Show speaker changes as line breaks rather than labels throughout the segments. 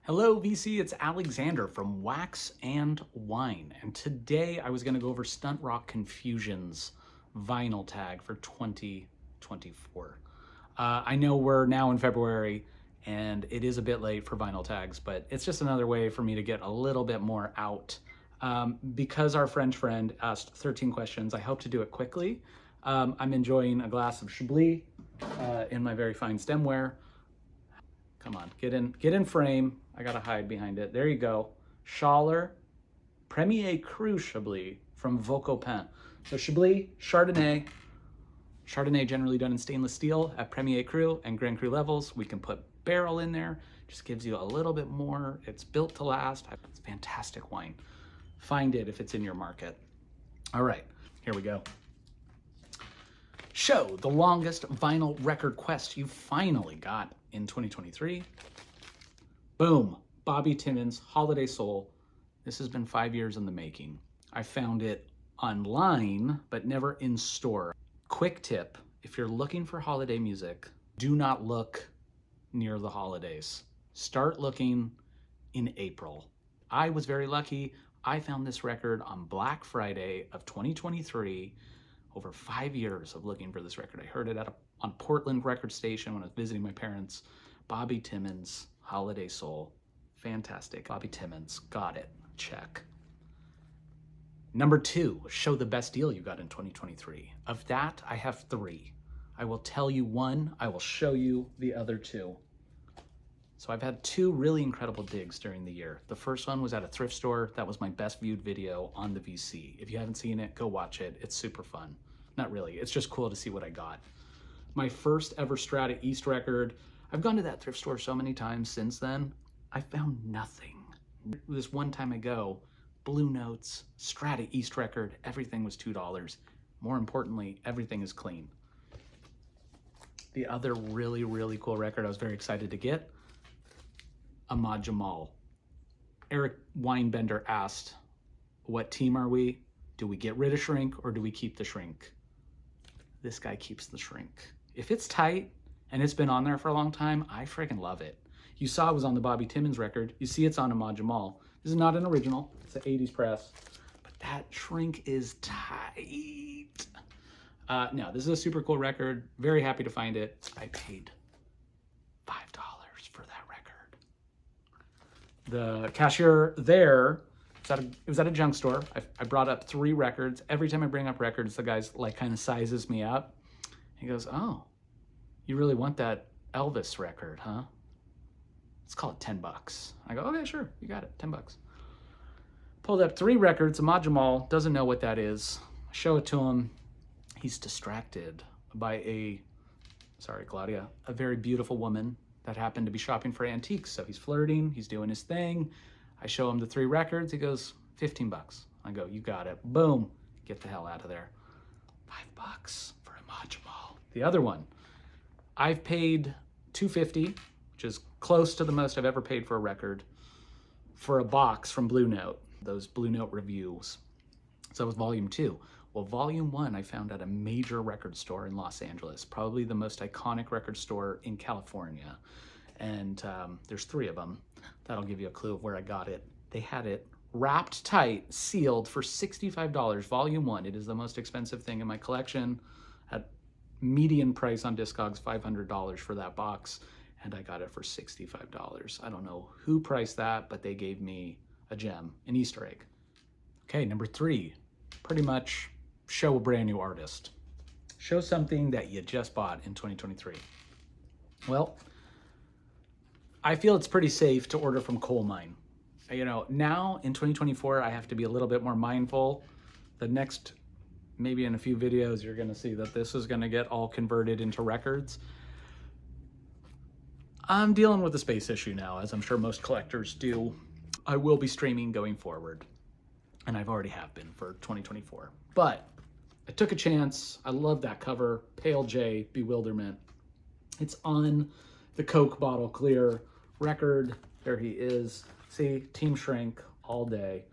Hello VC, it's Alexander from Wax and Wine, and today I was going to go over Stuntrock Confusion's vinyl tag for 2024. I know we're now in February and it is a bit late for vinyl tags, but it's just another way for me to get a little bit more out. Because our French friend asked 13 questions, I hope to do it quickly. I'm enjoying a glass of Chablis in my very fine stemware. Come on, get in frame. I gotta hide behind it. There you go. Schaller Premier Cru Chablis from Vaucoupin. So Chablis, Chardonnay generally done in stainless steel at Premier Cru and Grand Cru levels. We can put barrel in there. Just gives you a little bit more. It's built to last. It's fantastic wine. Find it if it's in your market. All right, here we go. Show the longest vinyl record quest you finally got in 2023. Boom, Bobby Timmons, Holiday Soul. This has been 5 years in the making. I found it online, but never in store. Quick tip, if you're looking for holiday music, do not look near the holidays. Start looking in April. I was very lucky. I found this record on Black Friday of 2023. Over 5 years of looking for this record. I heard it on Portland Record Station when I was visiting my parents. Bobby Timmons, Holiday Soul. Fantastic. Bobby Timmons, got it. Check. Number 2, show the best deal you got in 2023. Of that, I have 3. I will tell you one, I will show you the other 2. So I've had 2 really incredible digs during the year. The first one was at a thrift store. That was my best viewed video on the VC. If you haven't seen it, go watch it. It's super fun. Not really, it's just cool to see what I got. My first ever Strata East record. I've gone to that thrift store so many times since then. I found nothing. This one time I go, Blue Notes, Strata East record, everything was $2. More importantly, everything is clean. The other really, really cool record I was very excited to get, Ahmad Jamal. Eric Weinbender asked, what team are we? Do we get rid of shrink or do we keep the shrink? This guy keeps the shrink. If it's tight and it's been on there for a long time, I freaking love it. You saw it was on the Bobby Timmons record. You see it's on Ahmad Jamal. This is not an original. It's an 80s press. But that shrink is tight. No, this is a super cool record. Very happy to find it. I paid $5 for that record. The cashier there, it was at a junk store. I brought up 3 records. Every time I bring up records, the guy's like kind of sizes me up. He goes, oh, you really want that Elvis record, huh? Let's call it $10. I go, okay, sure, you got it, $10. Pulled up 3 records. Ahmad Jamal doesn't know what that is. I show it to him. He's distracted by sorry, Claudia, a very beautiful woman that happened to be shopping for antiques. So he's flirting, he's doing his thing. I show him the 3 records. He goes, $15. I go, you got it. Boom, get the hell out of there. $5 for Ahmad Jamal. The other one, I've paid $2.50, which is close to the most I've ever paid for a record, for a box from Blue Note, those Blue Note reviews. So that was volume 2. Well, volume 1 I found at a major record store in Los Angeles, probably the most iconic record store in California. And there's 3 of them. That'll give you a clue of where I got it. They had it wrapped tight, sealed for $65, volume 1. It is the most expensive thing in my collection. At median price on Discogs, $500 for that box. And I got it for $65. I don't know who priced that, but they gave me a gem, an Easter egg. Okay, number 3, pretty much show a brand new artist. Show something that you just bought in 2023. Well, I feel it's pretty safe to order from Coal Mine. You know, now in 2024, I have to be a little bit more mindful. The next, maybe in a few videos, you're gonna see that this is gonna get all converted into records. I'm dealing with the space issue now, as I'm sure most collectors do. I will be streaming going forward, and I've already have been for 2024. But I took a chance. I love that cover, Pale J, Bewilderment. It's on the Coke bottle clear record. There he is. See, Team Shrink all day.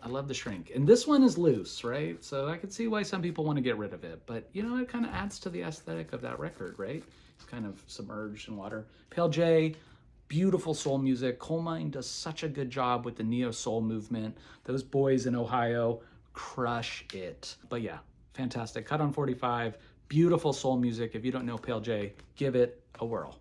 I love the shrink. And this one is loose, right? So I could see why some people want to get rid of it. But, you know, it kind of adds to the aesthetic of that record, right? It's kind of submerged in water. Pale J, Beautiful soul music. Coal Mine does such a good job with the neo soul movement. Those boys in Ohio crush it. But yeah, fantastic. Cut on 45. Beautiful soul music. If you don't know Pale J, give it a whirl.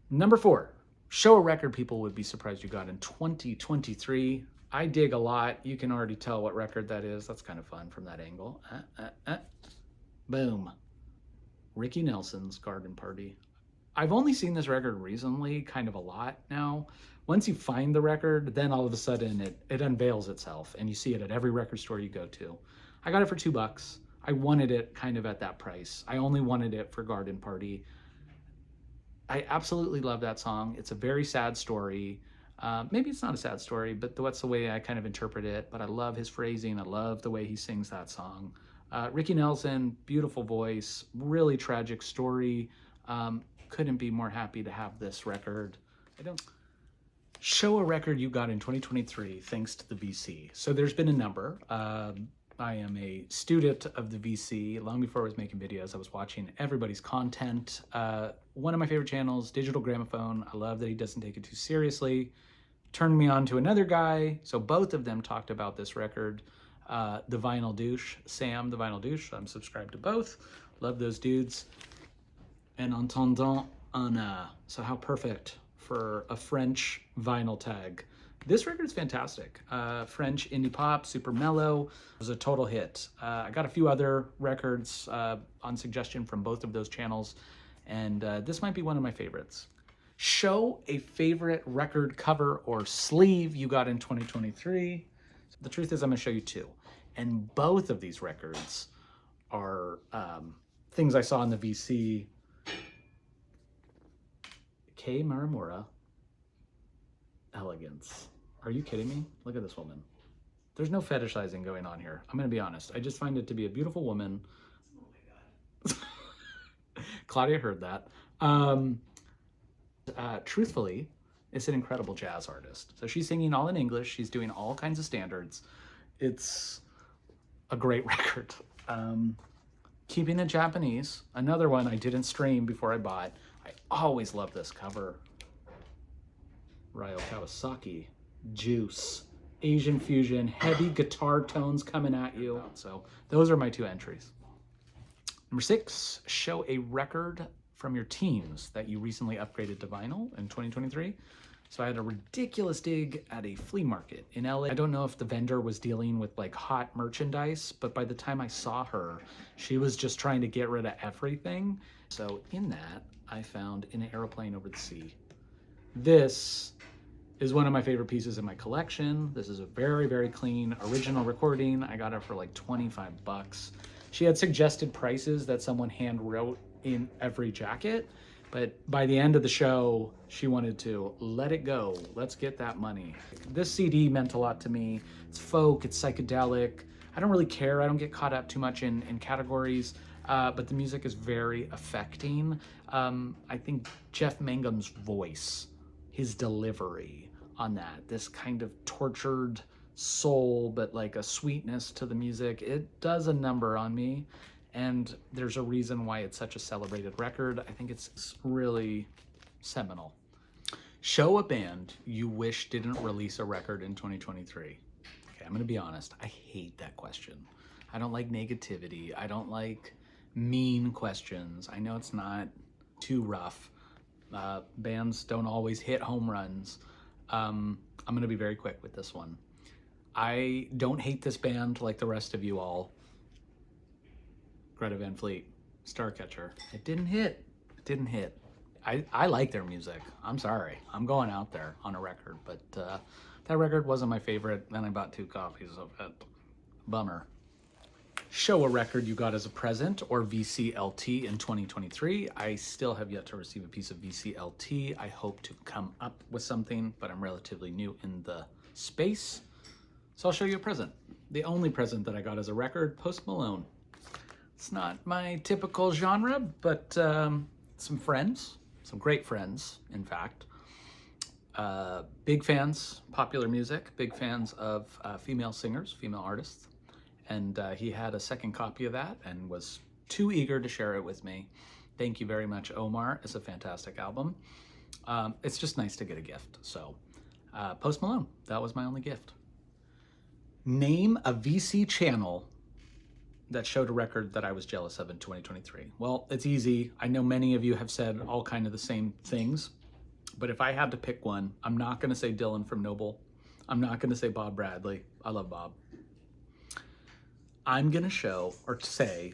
Number 4, show a record people would be surprised you got in 2023. I dig a lot. You can already tell what record that is. That's kind of fun from that angle. Boom. Ricky Nelson's Garden Party. I've only seen this record recently, kind of a lot now. Once you find the record, then all of a sudden it unveils itself and you see it at every record store you go to. I got it for $2. I wanted it kind of at that price. I only wanted it for Garden Party. I absolutely love that song. It's a very sad story. Maybe it's not a sad story, but that's the way I kind of interpret it. But I love his phrasing. I love the way he sings that song. Ricky Nelson, beautiful voice, really tragic story. Couldn't be more happy to have this record. Show a record you got in 2023 thanks to the VC. So there's been a number. I am a student of the VC. Long before I was making videos, I was watching everybody's content. One of my favorite channels, Digital Gramophone. I love that he doesn't take it too seriously. Turned me on to another guy. So both of them talked about this record. The Vinyl Douche, Sam, the Vinyl Douche. I'm subscribed to both. Love those dudes. And Entendant Anna. So how perfect for a French vinyl tag. This record's fantastic. French indie pop, super mellow. It was a total hit. I got a few other records on suggestion from both of those channels, and this might be one of my favorites. Show a favorite record cover or sleeve you got in 2023. The truth is I'm gonna show you 2. And both of these records are things I saw in the VC. Kei Marimura, Elegance. Are you kidding me? Look at this woman. There's no fetishizing going on here. I'm gonna be honest. I just find it to be a beautiful woman. Oh my God. Claudia heard that. Truthfully, it's an incredible jazz artist. So she's singing all in English. She's doing all kinds of standards. It's a great record. Keeping it Japanese, another one I didn't stream before I bought. I always love this cover. Ryo Kawasaki, Juice, Asian fusion, heavy guitar tones coming at you. So those are my 2 entries. Number 6, show a record from your teams that you recently upgraded to vinyl in 2023. So I had a ridiculous dig at a flea market in LA. I don't know if the vendor was dealing with like hot merchandise, but by the time I saw her, she was just trying to get rid of everything. So in that, I found In an Aeroplane Over the Sea. This is one of my favorite pieces in my collection. This is a very, very clean original recording. I got it for like $25. She had suggested prices that someone hand wrote in every jacket, but by the end of the show, she wanted to let it go. Let's get that money. This CD meant a lot to me. It's folk, it's psychedelic. I don't really care. I don't get caught up too much in categories, but the music is very affecting. I think Jeff Mangum's voice, his delivery on that, this kind of tortured soul, but like a sweetness to the music, it does a number on me. And there's a reason why it's such a celebrated record. I think it's really seminal. Show a band you wish didn't release a record in 2023. Okay, I'm gonna be honest, I hate that question. I don't like negativity. I don't like mean questions. I know it's not too rough. Bands don't always hit home runs. I'm gonna be very quick with this one. I don't hate this band like the rest of you all. Greta Van Fleet, Starcatcher. It didn't hit. It didn't hit. I like their music. I'm sorry. I'm going out there on a record, but that record wasn't my favorite. Then I bought 2 copies of it. Bummer. Show a record you got as a present or VCLT in 2023. I still have yet to receive a piece of VCLT. I hope to come up with something, but I'm relatively new in the space. So I'll show you a present. The only present that I got as a record, Post Malone. It's not my typical genre, but some friends, some great friends, in fact. Big fans, popular music, big fans of female singers, female artists. And he had a second copy of that and was too eager to share it with me. Thank you very much, Omar. It's a fantastic album. It's just nice to get a gift. So Post Malone, that was my only gift. Name a VC channel that showed a record that I was jealous of in 2023. Well, it's easy. I know many of you have said all kind of the same things, but if I had to pick one, I'm not going to say Dylan from Noble. I'm not going to say Bob Bradley. I love Bob. I'm going to show or say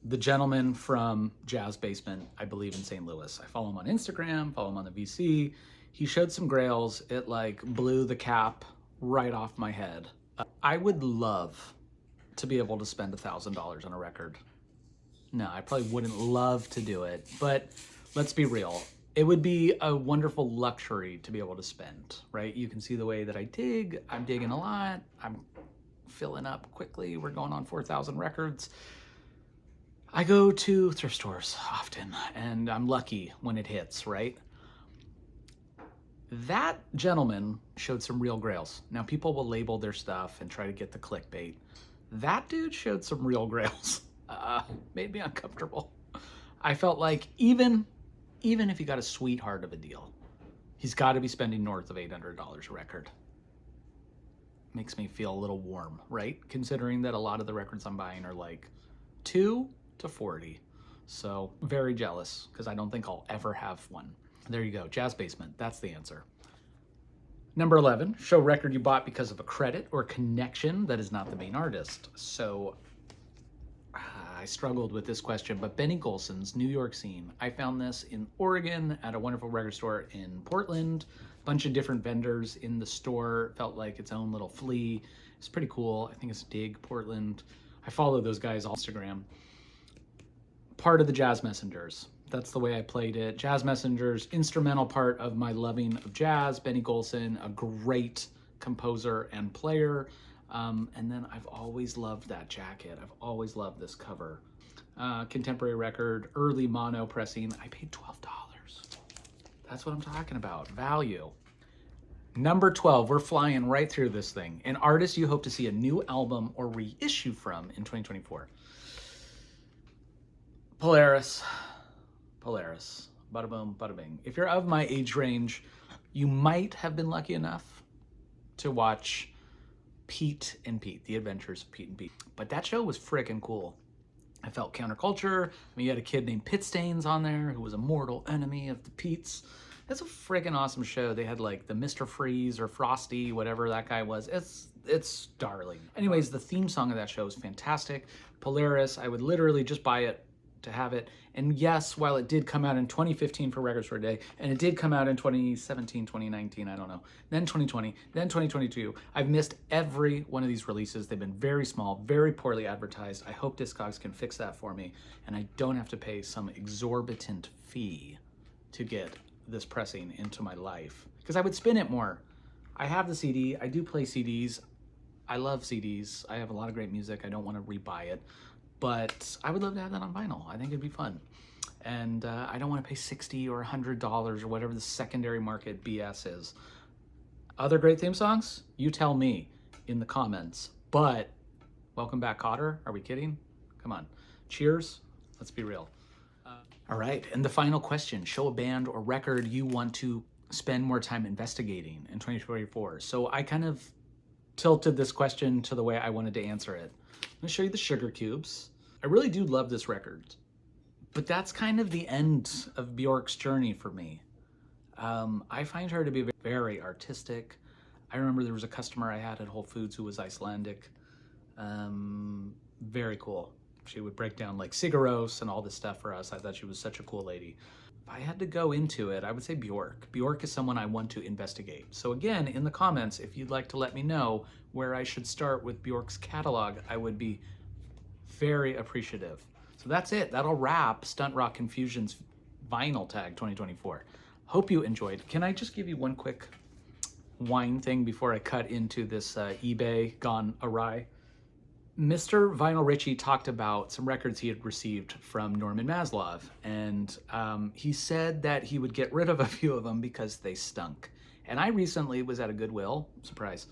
the gentleman from Jazz Basement, I believe in St. Louis. I follow him on Instagram, follow him on the VC. He showed some grails. It like blew the cap right off my head. I would love to be able to spend $1,000 on a record. No, I probably wouldn't love to do it, but let's be real. It would be a wonderful luxury to be able to spend, right? You can see the way that I dig. I'm digging a lot. I'm filling up quickly. We're going on 4,000 records. I go to thrift stores often, and I'm lucky when it hits, right? That gentleman showed some real grails. Now, people will label their stuff and try to get the clickbait. That dude showed some real grails. Made me uncomfortable. I felt like even if he got a sweetheart of a deal, he's got to be spending north of $800 a record. Makes me feel a little warm, right? Considering that a lot of the records I'm buying are like 2 to 40. So very jealous because I don't think I'll ever have one. There you go, Jazz Basement, that's the answer. Number 11, show record you bought because of a credit or connection that is not the main artist. So I struggled with this question, but Benny Golson's New York Scene. I found this in Oregon at a wonderful record store in Portland. Bunch of different vendors in the store. Felt like its own little flea. It's pretty cool. I think it's Dig Portland. I follow those guys on Instagram. Part of the Jazz Messengers. That's the way I played it. Jazz Messengers, instrumental part of my loving of jazz. Benny Golson, a great composer and player. And then I've always loved that jacket. I've always loved this cover. Contemporary record, early mono pressing. I paid $12. That's what I'm talking about, value. Number 12, we're flying right through this thing. An artist you hope to see a new album or reissue from in 2024. Polaris. Bada boom, bada bing. If you're of my age range, you might have been lucky enough to watch Pete and Pete, The Adventures of Pete and Pete. But that show was freaking cool. I felt counterculture. I mean, you had a kid named Pit Stains on there who was a mortal enemy of the Pete's. It's a freaking awesome show. They had like the Mr. Freeze or Frosty, whatever that guy was. It's darling. Anyways, the theme song of that show is fantastic. Polaris, I would literally just buy it to have it. And yes, while it did come out in 2015 for Records for a Day, and it did come out in 2017, 2019, I don't know, then 2020, then 2022, I've missed every one of these releases. They've been very small, very poorly advertised. I hope Discogs can fix that for me, and I don't have to pay some exorbitant fee to get this pressing into my life, because I would spin it more. I have the CD, I do play CDs, I love CDs, I have a lot of great music, I don't want to rebuy it. But I would love to have that on vinyl. I think it'd be fun. And I don't want to pay $60 or $100 or whatever the secondary market BS is. Other great theme songs? You tell me in the comments. But welcome back, Cotter. Are we kidding? Come on. Cheers. Let's be real. All right. And the final question. Show a band or record you want to spend more time investigating in 2024. So I kind of tilted this question to the way I wanted to answer it. I'm gonna show you the Sugar Cubes. I really do love this record, but that's kind of the end of Bjork's journey for me. I find her to be very artistic. I remember there was a customer I had at Whole Foods who was Icelandic. Very cool. She would break down like cigaros and all this stuff for us. I thought she was such a cool lady. If I had to go into it, I would say Bjork. Bjork is someone I want to investigate. So again, in the comments, if you'd like to let me know where I should start with Bjork's catalog, I would be very appreciative. So that's it. That'll wrap Stuntrock Confusion's Vinyl Tag 2024. Hope you enjoyed. Can I just give you one quick wine thing before I cut into this eBay gone awry? Mr. Vinyl Richie talked about some records he had received from Norman Maslov, and he said that he would get rid of a few of them because they stunk. And I recently was at a Goodwill, surprise,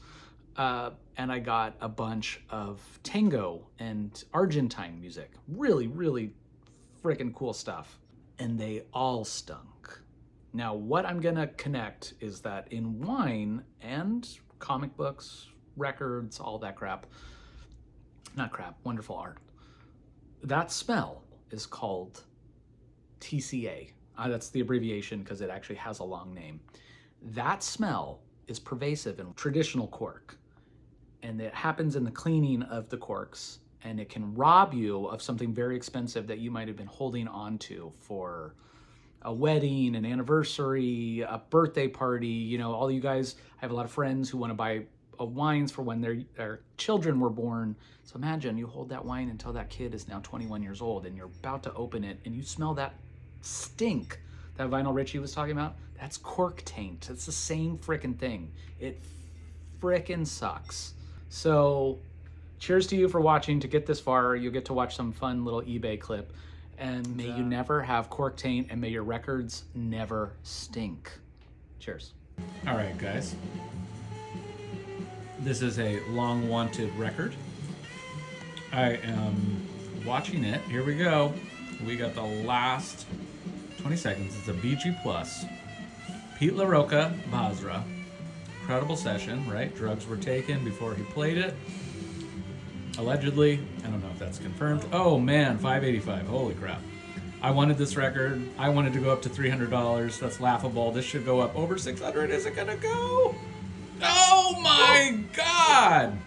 and I got a bunch of tango and Argentine music. Really, really freaking cool stuff. And they all stunk. Now, what I'm gonna connect is that in wine and comic books, records, all that crap, not crap, wonderful art, that smell is called TCA. That's the abbreviation because it actually has a long name. That smell is pervasive in traditional cork, and it happens in the cleaning of the corks, and it can rob you of something very expensive that you might have been holding on to for a wedding, an anniversary, a birthday party. You know, all you guys, I have a lot of friends who want to buy wines for when their children were born. So imagine you hold that wine until that kid is now 21 years old and you're about to open it and you smell that stink that Vinyl Richie was talking about. That's cork taint. It's the same frickin' thing. It frickin' sucks. So cheers to you for watching. To get this far, you'll get to watch some fun little eBay clip. And may you never have cork taint, and may your records never stink. Cheers. All right, guys. This is a long-wanted record. I am watching it. Here we go. We got the last 20 seconds. It's a BG Plus. Pete LaRocca, Basra. Incredible session, right? Drugs were taken before he played it. Allegedly. I don't know if that's confirmed. Oh man, $585. Holy crap. I wanted this record. I wanted to go up to $300. That's laughable. This should go up over $600. Is it gonna go? Oh my God!